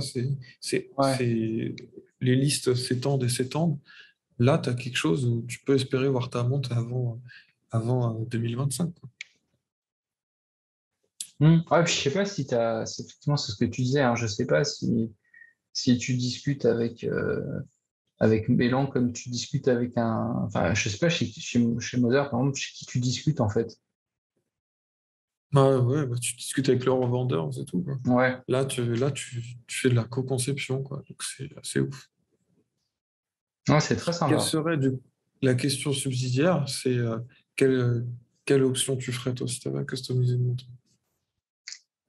Ouais.
les listes s'étendent et s'étendent. Là, tu as quelque chose où tu peux espérer voir ta montre avant 2025, quoi.
Ouais, puis je sais pas si t'as, effectivement, c'est ce que tu disais, hein, je sais pas si tu discutes avec Bélan comme tu discutes avec enfin, je sais pas, chez Mother, par exemple, chez qui tu discutes, en fait.
Ah ouais, bah, tu discutes avec le revendeur, c'est tout, quoi.
Ouais.
Là, tu fais de la co-conception, quoi. Donc, c'est assez ouf.
Ouais, c'est très
Quelle
sympa.
serait la question subsidiaire? C'est quelle, quelle option tu ferais, toi, si tu avais à customiser une montre?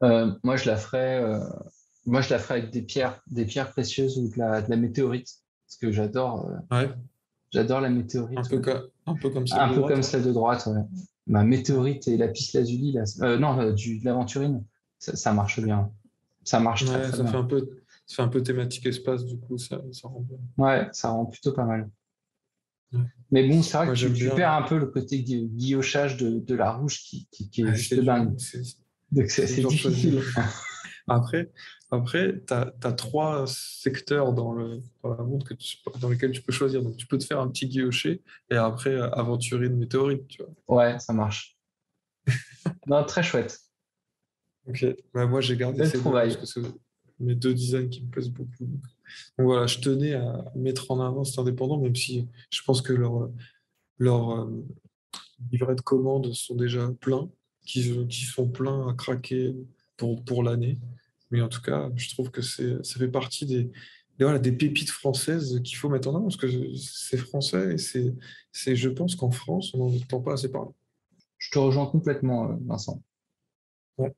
Moi, moi, je la ferais avec des pierres précieuses ou de la météorite, parce que
Ouais,
j'adore la météorite, ouais.
un peu comme celle
Un
de
peu comme
droite.
celle de droite, ouais. Ma
Ouais.
météorite et la piste lazuli, là, non, de l'aventurine, ça marche bien. Ça marche très,
Ouais,
très bien.
ça fait un peu thématique espace, du coup, ça rend bien.
Ouais, ça rend plutôt pas mal.
Ouais.
Mais bon, c'est vrai que
Moi, j'aime
tu
bien.
perds un peu le côté guillochage de la rouge qui est
Ouais,
juste
c'est dur,
dingue.
c'est
Donc,
c'est
c'est
dur de choisir.
difficile.
Après, tu as trois secteurs dans la montre dans lesquels tu peux choisir. Donc, tu peux te faire un petit guillocher et après aventurer une météorite, tu vois.
Ouais, ça marche. Non, très chouette.
Ok, bah, moi j'ai gardé
Belle
ces deux parce
trouvaille.
que mes deux designs qui me plaisent beaucoup. Donc voilà, je tenais à mettre en avant cet indépendant, même si je pense que leurs livrets de commandes sont déjà pleins, qui sont pleins à craquer pour l'année. Mais en tout cas, je trouve que ça fait partie voilà, des pépites françaises qu'il faut mettre en avant, parce que c'est français et je pense qu'en France, on n'en entend pas assez parler.
Je te rejoins complètement, Vincent.
Ouais.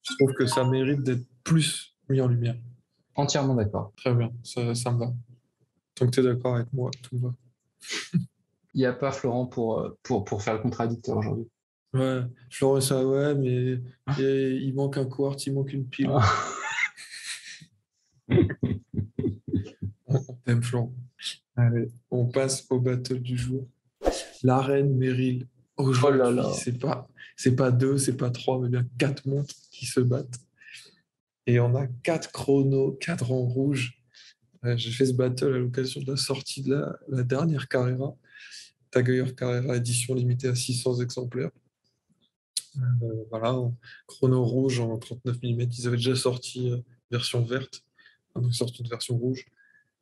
Je trouve que ça mérite d'être plus mis en lumière.
Entièrement d'accord.
Très bien, ça me va. Tant que tu es d'accord avec moi, tout me va.
Il n'y a pas Florent pour faire le contradicteur aujourd'hui.
Ouais, Florent, ça, ouais, mais il manque un quartz, il manque une pile. On t'aime, Florent. Allez, on passe au battle du jour. La reine Meryl.
Oh là
Aujourd'hui,
là.
c'est pas deux, c'est pas trois, mais bien quatre montres qui se battent. Et on a quatre chronos, cadrans rouges. J'ai fait ce battle à l'occasion de la sortie de la dernière Carrera. Tag Heuer Carrera édition limitée à 600 exemplaires. Voilà, en chrono rouge en 39 mm. Ils avaient déjà sorti version verte. Donc, ils sortent une version rouge.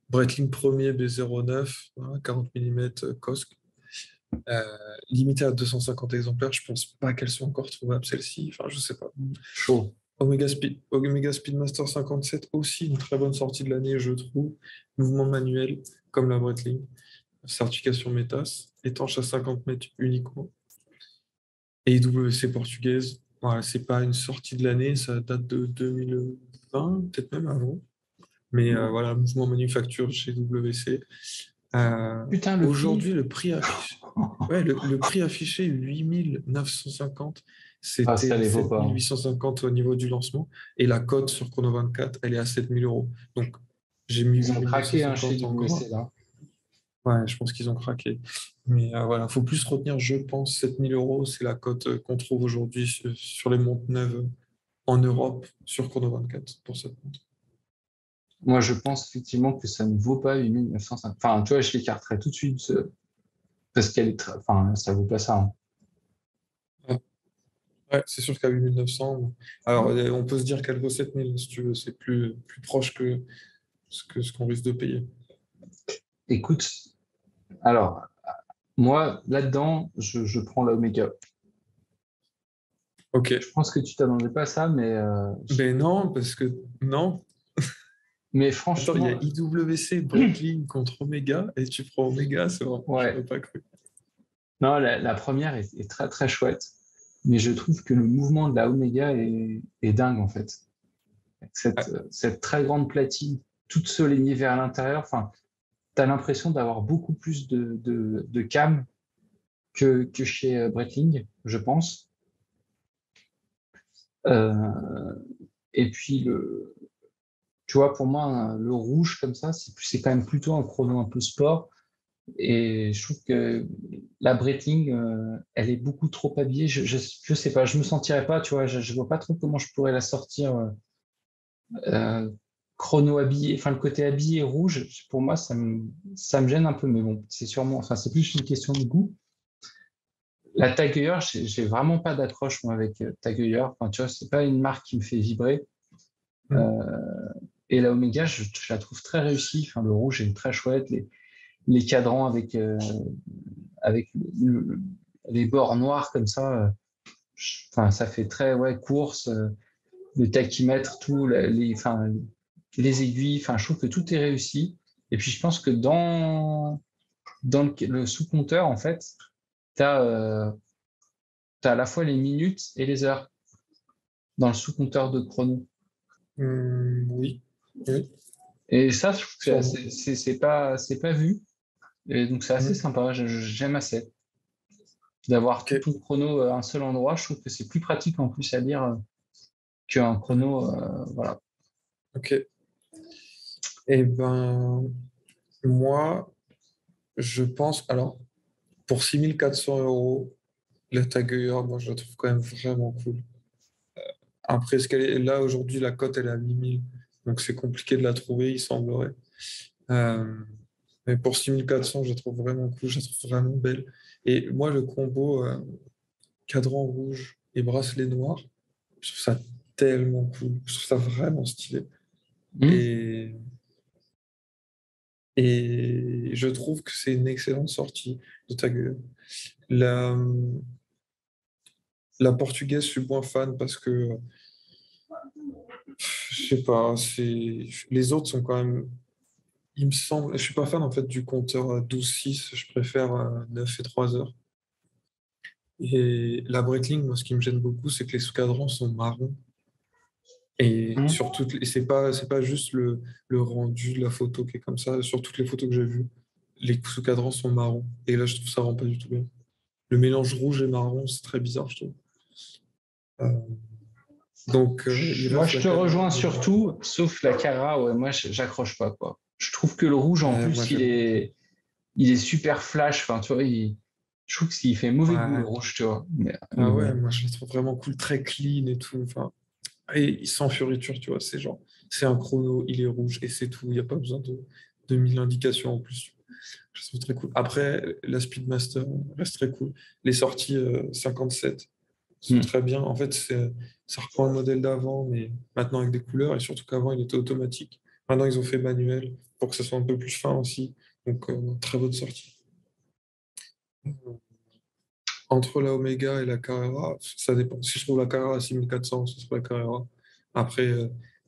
Breitling premier B09, voilà, 40 mm COSC. Euh, Limitée à 250 exemplaires. Je pense pas qu'elles sont encore trouvables, celles-ci. Enfin, je sais pas.
Chaud.
Omega Speedmaster 57, aussi une très bonne sortie de l'année, je trouve. Mouvement manuel, comme la Breitling. Certification METAS, étanche à 50 mètres uniquement. Et WC portugaise. Voilà, c'est pas une sortie de l'année, ça date de 2020, peut-être même avant. Mais voilà, mouvement manufacture chez WC.
Putain, le prix.
Aujourd'hui, le prix affiché, ouais, le prix affiché 8 950,
Ah, ça
c'était
les vaut
7
pas.
850 au niveau du lancement. Et la cote sur Chrono 24, elle est à 7 000 euros. Donc, j'ai mis
Ils
huit
ont
mille neuf cent
craqué chez
cinquante en gras.
WC là.
Ouais, je pense qu'ils ont craqué. Mais voilà, faut plus retenir, je pense, 7 000 euros, c'est la cote qu'on trouve aujourd'hui sur les montres neuves en Europe sur Chrono 24 pour cette montre.
Moi, je pense effectivement que ça ne vaut pas 8905. Enfin, tu vois, je l'écarterais tout de suite parce qu'elle est très. Enfin, ça vaut pas ça, hein.
Ouais, ouais, c'est sûr qu'à 8 900, alors on peut se dire qu'elle vaut 7 000 si tu veux, c'est plus proche que ce qu'on risque de payer.
Écoute, alors, moi, là-dedans, je prends la Omega.
Ok.
Je pense que tu t'attendais pas à ça,
Ben non, parce que non.
mais
Attends, il y a
franchement,
IWC, Breitling contre Omega, et tu prends Omega, c'est vrai, je
ouais.
n'aurais pas cru.
Non, la première est très très chouette, mais je trouve que le mouvement de la Omega est dingue en fait.
Ouais,
Cette très grande platine, toute soulignée vers l'intérieur, enfin, tu as l'impression d'avoir beaucoup plus de cam que chez Breitling, je pense. Euh, et puis, tu vois, pour moi, le rouge comme ça, c'est quand même plutôt un chrono un peu sport. Et je trouve que la Breitling, elle est beaucoup trop habillée. Je sais pas, je me sentirais pas, tu vois, je vois pas trop comment je pourrais la sortir euh, chrono habillé. Enfin, le côté habillé rouge, pour moi, ça me gêne un peu. Mais bon, c'est sûrement, enfin, c'est plus une question de goût. La Tag Heuer, j'ai vraiment pas d'accroche moi avec Tag Heuer. Enfin, tu vois, c'est pas une marque qui me fait vibrer.
hmm,
Euh, et la Omega, je la trouve très réussie. Enfin, le rouge est très chouette. Les cadrans avec les bords noirs comme ça, enfin, ça fait très ouais, course, le tachymètre, tout, enfin, les aiguilles, enfin, je trouve que tout est réussi. Et puis je pense que dans le sous-compteur, en fait, tu as, à la fois les minutes et les heures dans le sous-compteur de chrono.
oui, oui,
Et ça, je trouve que
sûrement.
c'est pas vu. Et donc c'est assez
Hmm,
sympa, j'aime assez. D'avoir tout
ok,
ton chrono à un seul endroit, je trouve que c'est plus pratique en plus à lire qu'un chrono. Voilà.
ok. Eh ben, moi, je pense, alors, pour 6 400 euros, la Tag Heuer, moi, je la trouve quand même vraiment cool. Après, ce qu'elle est là aujourd'hui, la cote, elle est à 8 000, donc c'est compliqué de la trouver, il semblerait. Euh, mais pour 6 400, je la trouve vraiment cool, je la trouve vraiment belle. Et moi, le combo cadran rouge et bracelet noir, je trouve ça tellement cool, je trouve ça vraiment stylé.
Hmm.
Et, et je trouve que c'est une excellente sortie de Tagueur. La, la portugaise, je suis moins fan parce que, je sais pas, les autres sont quand même. Il me semble, je suis pas fan en fait du compteur à 12,6, je préfère 9 et 3 heures. Et la Breitling, moi, ce qui me gêne beaucoup, c'est que les sous-cadrans sont marrons. Et
Hmm.
sur toutes et c'est pas juste le rendu de la photo qui est comme ça. Sur toutes les photos que j'ai vues, les sous-cadrans sont marrons. Et là, je trouve ça rend pas du tout bien. Le mélange rouge et marron, c'est très bizarre, je trouve. Euh, donc, il
Moi,
reste
je
la
te
caméra
rejoins
mobile.
sur tout, sauf la Cara, ouais, moi, j'accroche pas, quoi. Je trouve que le rouge, en
Ouais, moi,
plus, il
j'aime.
est, il est super flash. Enfin, tu vois, je trouve qu'il fait mauvais goût, le
Ouais.
rouge, tu vois.
Ah ouais, moi, je les trouve vraiment cool, très clean et tout. Enfin, et sans fioriture, tu vois. C'est genre, c'est un chrono, il est rouge et c'est tout. Il n'y a pas besoin de 1000 indications en plus. Je trouve très cool. Après, la Speedmaster reste très cool. Les sorties 57 sont
Hmm.
très bien. En fait, ça reprend le modèle d'avant, mais maintenant avec des couleurs. Et surtout qu'avant, il était automatique. Maintenant, ils ont fait manuel pour que ce soit un peu plus fin aussi. Donc, très bonne sortie. Entre la Omega et la Carrera, ça dépend. Si je trouve la Carrera à 6400, ce sera la Carrera. Après,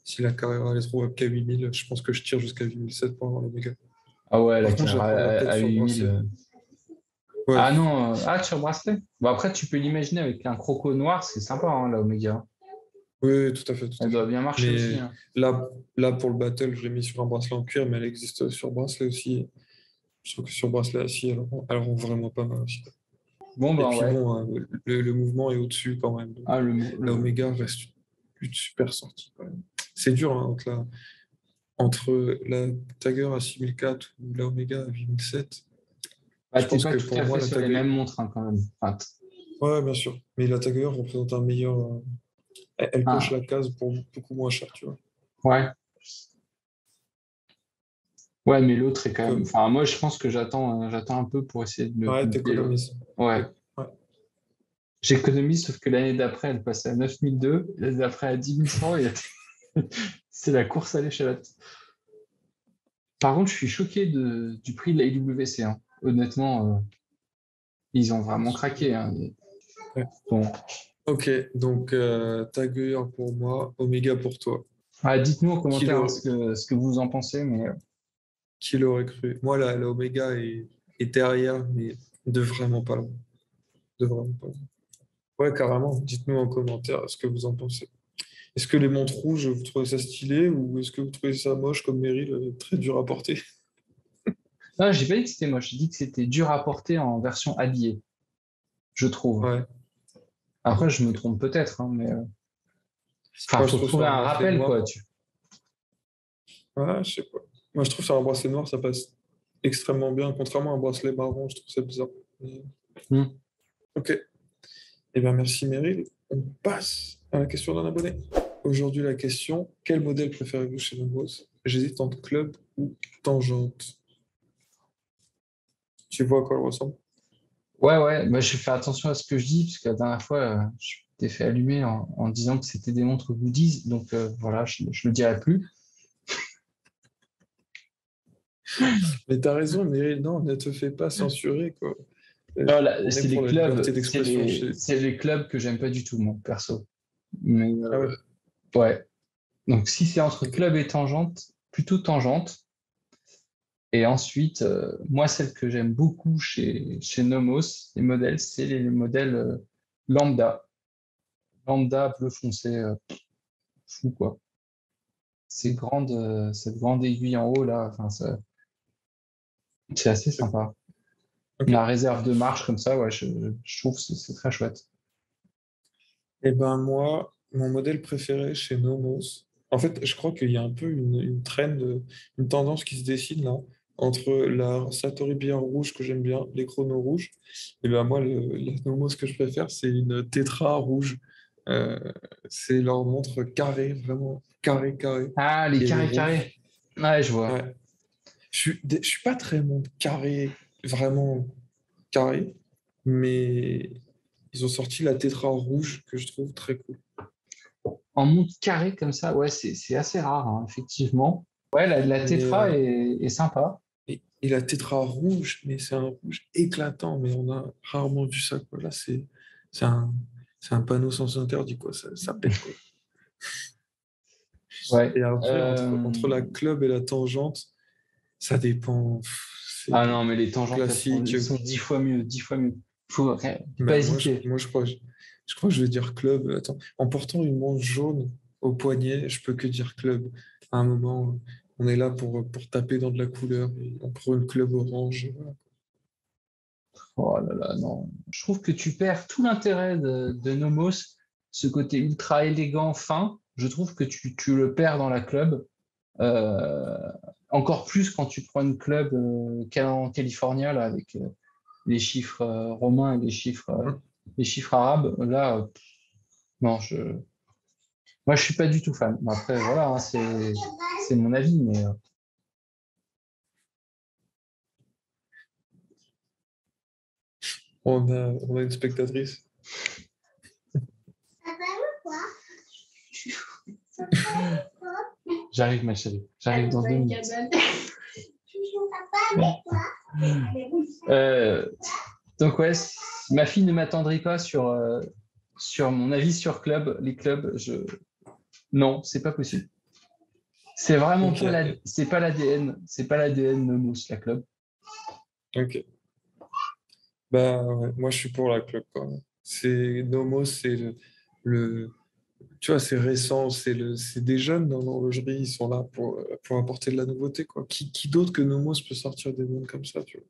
si la Carrera elle est trouvable qu'à 8000, je pense que je tire jusqu'à 8007 pour avoir l'Omega.
Ah ouais, la
Par contre, je la
Cara
prendrais peut-être
à
sur
8000.
bracelet. Ouais,
Ah non, ah, sur bracelet. Bon, après, tu peux l'imaginer avec un croco noir, c'est sympa, hein, la Omega.
oui, oui, tout à fait, tout
Elle
à
doit
fait.
bien marcher aussi,
Mais
hein.
là, pour le battle, je l'ai mis sur un bracelet en cuir, mais elle existe sur bracelet aussi. Je trouve que sur bracelet assis, elle rend vraiment pas mal aussi.
Bon,
Et
ben
puis
ouais.
bon, le mouvement est au-dessus quand même. Donc,
Ah,
la Omega reste une super sortie quand même. C'est dur hein, entre la Tiger à 6004 ou la Omega à 8007.
bah,
Je
t'es
pense
pas
que
tout
pour
à
moi,
fait
la
sur les mêmes
Tiger.
montres, hein, quand même. Enfin,
Ouais, bien sûr. Mais la Tiger représente un meilleur. Elle coche
ah,
la case pour beaucoup moins cher, tu vois.
ouais. Ouais, mais l'autre est quand même.
Comme...
Enfin, moi, je pense que j'attends un peu pour essayer de le
Ouais,
compter, l'autre.
t'économises.
Ouais.
Ok. Ouais.
J'économise, sauf que l'année d'après, elle passait à 9002, l'année d'après à 10100, et c'est la course à l'échalote. Par contre, je suis choqué du prix de la IWC, hein. Honnêtement, ils ont vraiment craqué, hein.
Ouais.
Bon.
Ok, donc Tiger pour moi, Omega pour toi.
Ah, dites-nous en
Qui
commentaire, hein,
l'aurait
ce que vous en pensez, mais
qui l'aurait cru? Moi, la Omega est derrière, mais de vraiment pas loin. De vraiment pas loin. Ouais, carrément. Dites-nous en commentaire ce que vous en pensez. Est-ce que les montres rouges, vous trouvez ça stylé ou est-ce que vous trouvez ça moche comme Meryl, très dur à porter?
non, j'ai pas dit que c'était moche, j'ai dit que c'était dur à porter en version habillée, je trouve.
Ouais.
Après, je me
Ok.
trompe peut-être, hein, mais enfin,
Moi, je
faut
trouve sur
trouver
un
un
bracelet
rappel, quoi.
noir. Ouais, je sais pas. Moi, je trouve sur un bracelet noir, ça passe extrêmement bien. Contrairement à un bracelet marron, je trouve ça bizarre.
Hmm.
Ok. Eh bien, merci Meryl. On passe à la question d'un abonné. Aujourd'hui, la question, quel modèle préférez-vous chez Nomos? J'hésite entre club ou tangente. Tu vois à quoi elle ressemble?
Ouais, ouais, bah, je fais attention à ce que je dis, parce que la dernière fois, je t'ai fait allumer en disant que c'était des montres goodies, donc voilà, je le dirai plus.
Mais t'as raison, Meryl, non, ne te fais pas censurer, quoi.
Non, là,
On est
c'est les
pour la
clubs,
liberté d'expression chez.
c'est les clubs que j'aime pas du tout, moi, perso. Mais
Ah ouais.
ouais. Donc si c'est entre
Ok.
club et tangente, plutôt tangente. Et ensuite, moi, celle que j'aime beaucoup chez Nomos, les modèles, c'est les modèles lambda. Lambda bleu foncé, fou quoi. Cette grande aiguille en haut là, enfin, c'est assez
C'est cool.
sympa.
Ok.
La réserve de marche comme ça, ouais, je trouve que c'est très chouette.
Eh ben moi, mon modèle préféré chez Nomos, en fait, je crois qu'il y a un peu une trend, une tendance qui se dessine là, entre la Satori bière rouge que j'aime bien, les chronos rouges, et ben moi, la Nomos que je préfère, c'est une Tetra rouge. Euh, c'est leur montre carrée, vraiment carré, carré,
Ah, les
et
carrés
rouge.
carrés. Ouais, je vois.
Ouais. Je suis pas très montre carré, vraiment carré, mais ils ont sorti la Tetra rouge que je trouve très cool.
en montre carrée comme ça, ouais, c'est assez rare, hein, effectivement. Ouais, la
Mais,
tétra est sympa.
et la tétra rouge, mais c'est un rouge éclatant, mais on a rarement vu ça, quoi. Là, c'est un, c'est un panneau sens interdit, quoi. Ça pète, quoi.
Ouais.
Et après, entre la club et la tangente, ça dépend. C'est
Ah non, mais les tangentes,
classique.
elles sont 10 fois mieux, 10 fois mieux. Faut pas
Ben,
hésiter.
je crois que je vais dire club. Attends, en portant une manche jaune au poignet, je peux que dire club. À un moment, on est là pour taper dans de la couleur et on prend une club orange. Voilà.
Oh là là, non. Je trouve que tu perds tout l'intérêt de Nomos, ce côté ultra élégant, fin. Je trouve que tu le perds dans la club. Euh, Encore plus quand tu prends une club en California, là, avec les chiffres romains et les chiffres arabes. Là, non, moi, je suis pas du tout fan. Mais après, voilà, hein, c'est mon avis, mais
On a une spectatrice.
j'arrive, ma chérie. J'arrive dans 2 minutes. Euh, donc ouais, ma fille ne m'attendrit pas sur mon avis sur les clubs. Non, c'est pas possible. C'est vraiment
Ok,
pas c'est pas l'ADN Nomos, la club.
ok. Bah, ouais, moi, je suis pour la club, quand même. C'est Nomos, c'est le, tu vois, c'est récent, c'est des jeunes dans l'horlogerie, ils sont là pour apporter de la nouveauté, quoi. Qui d'autre que Nomos peut sortir des mondes comme ça, tu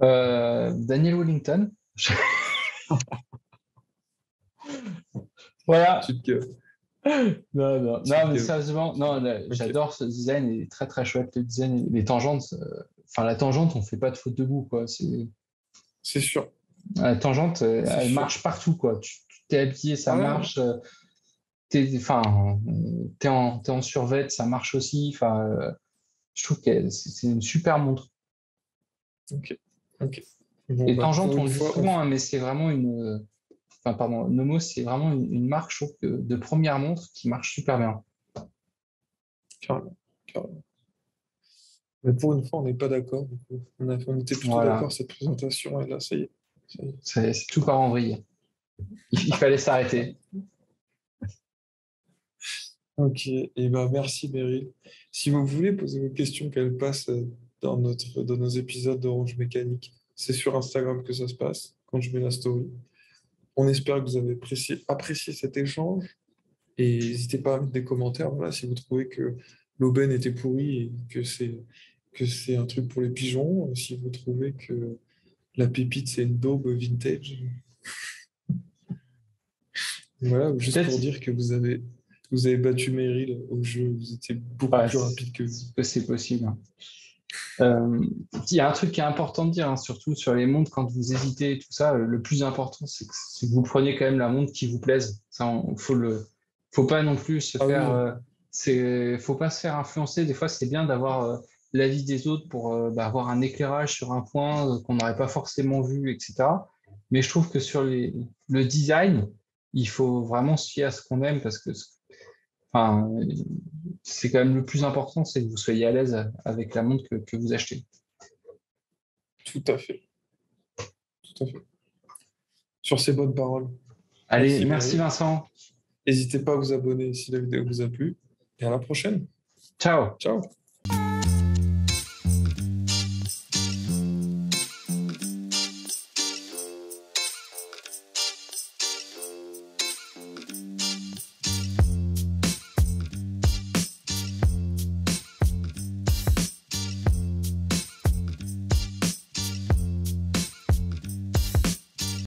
Daniel Wellington. Voilà.
Tu te gueules,
Non, non,
tu te
non, mais
gueules.
sérieusement, non,
Ok,
j'adore ce design, il est très très chouette le design, les tangentes. Enfin, la tangente, on fait pas de faute debout, quoi.
c'est sûr,
La tangente,
c'est
elle
sûr.
marche partout, quoi. Tu t'es habillé, ça
Ouais,
marche. Enfin, t'es en survêt, ça marche aussi. Enfin, je trouve que c'est une super montre.
ok, ok. Bon,
Et
bah,
tangente,
pour
on
une
le dit
fois,
souvent, hein, mais c'est vraiment enfin, pardon, Nomos, c'est vraiment une marque, je trouve, de première montre qui marche super bien.
carrément, carrément. Mais pour une fois, on n'est pas d'accord. On était plutôt
Voilà,
d'accord cette présentation, et là, ça y est. Ça y est.
c'est tout part en vrille. Il fallait s'arrêter.
Ok, et ben merci Meryl. Si vous voulez poser vos questions qu'elles passent dans nos épisodes d'Orange Mécanique, c'est sur Instagram que ça se passe, quand je mets la story. On espère que vous avez apprécié cet échange et n'hésitez pas à mettre des commentaires, voilà, si vous trouvez que l'aubaine était pourrie et que c'est un truc pour les pigeons, si vous trouvez que la pépite c'est une daube vintage. Voilà, juste pour
Peut-être,
dire que vous avez battu Meryl au jeu, vous étiez beaucoup
ouais,
plus rapide que vous.
c'est possible, hein. Il y a un truc qui est important de dire, hein, surtout sur les montres, quand vous hésitez et tout ça, le plus important, c'est que vous preniez quand même la montre qui vous plaise. Ça, faut pas non plus se
Ah
faire,
oui,
faut pas se faire influencer. Des fois, c'est bien d'avoir l'avis des autres pour avoir un éclairage sur un point qu'on n'aurait pas forcément vu, etc. Mais je trouve que sur le design, il faut vraiment se fier à ce qu'on aime parce que enfin, c'est quand même le plus important, c'est que vous soyez à l'aise avec la montre que vous achetez.
tout à fait, tout à fait. Sur ces bonnes paroles,
Allez,
merci
merci
Meryl.
Vincent.
N'hésitez pas à vous abonner si la vidéo vous a plu et à la prochaine.
Ciao.
Ciao.